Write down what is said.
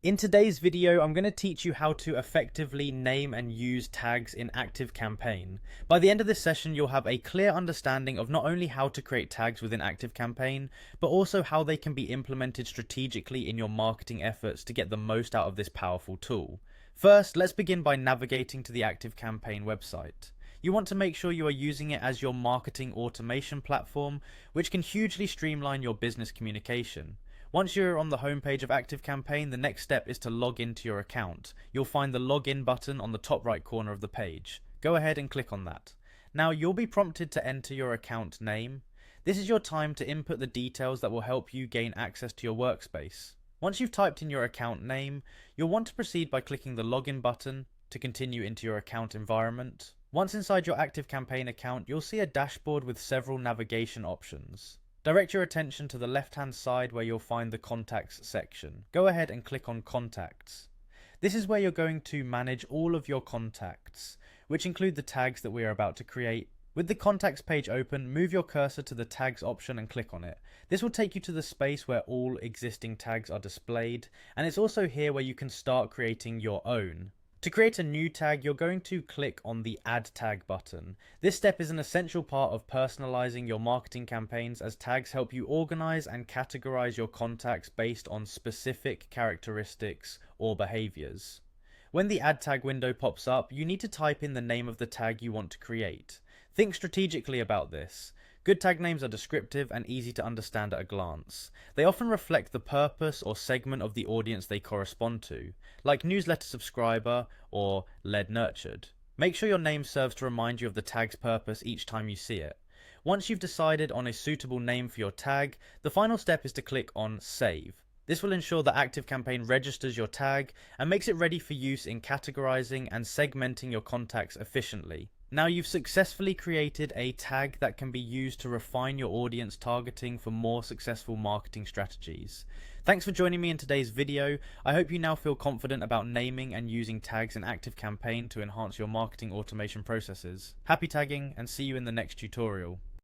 In today's video, I'm going to teach you how to effectively name and use tags in Activecampaign. By the end of this session, you'll have a clear understanding of not only how to create tags within Activecampaign, but also how they can be implemented strategically in your marketing efforts to get the most out of this powerful tool. First, let's begin by navigating to the Activecampaign website. You want to make sure you are using it as your marketing automation platform, which can hugely streamline your business communication. Once you're on the homepage of Activecampaign, the next step is to log into your account. You'll find the login button on the top right corner of the page. Go ahead and click on that. Now you'll be prompted to enter your account name. This is your time to input the details that will help you gain access to your workspace. Once you've typed in your account name, you'll want to proceed by clicking the login button to continue into your account environment. Once inside your Activecampaign account, you'll see a dashboard with several navigation options. Direct your attention to the left-hand side where you'll find the Contacts section. Go ahead and click on Contacts. This is where you're going to manage all of your contacts, which include the tags that we are about to create. With the Contacts page open, move your cursor to the Tags option and click on it. This will take you to the space where all existing tags are displayed, and it's also here where you can start creating your own. To create a new tag, you're going to click on the Add Tag button. This step is an essential part of personalizing your marketing campaigns, as tags help you organize and categorize your contacts based on specific characteristics or behaviors. When the Add Tag window pops up, you need to type in the name of the tag you want to create. Think strategically about this. Good tag names are descriptive and easy to understand at a glance. They often reflect the purpose or segment of the audience they correspond to, like newsletter subscriber or lead nurtured. Make sure your name serves to remind you of the tag's purpose each time you see it. Once you've decided on a suitable name for your tag, the final step is to click on Save. This will ensure that Activecampaign registers your tag and makes it ready for use in categorizing and segmenting your contacts efficiently. Now you've successfully created a tag that can be used to refine your audience targeting for more successful marketing strategies. Thanks for joining me in today's video. I hope you now feel confident about naming and using tags in Activecampaign to enhance your marketing automation processes. Happy tagging, and see you in the next tutorial.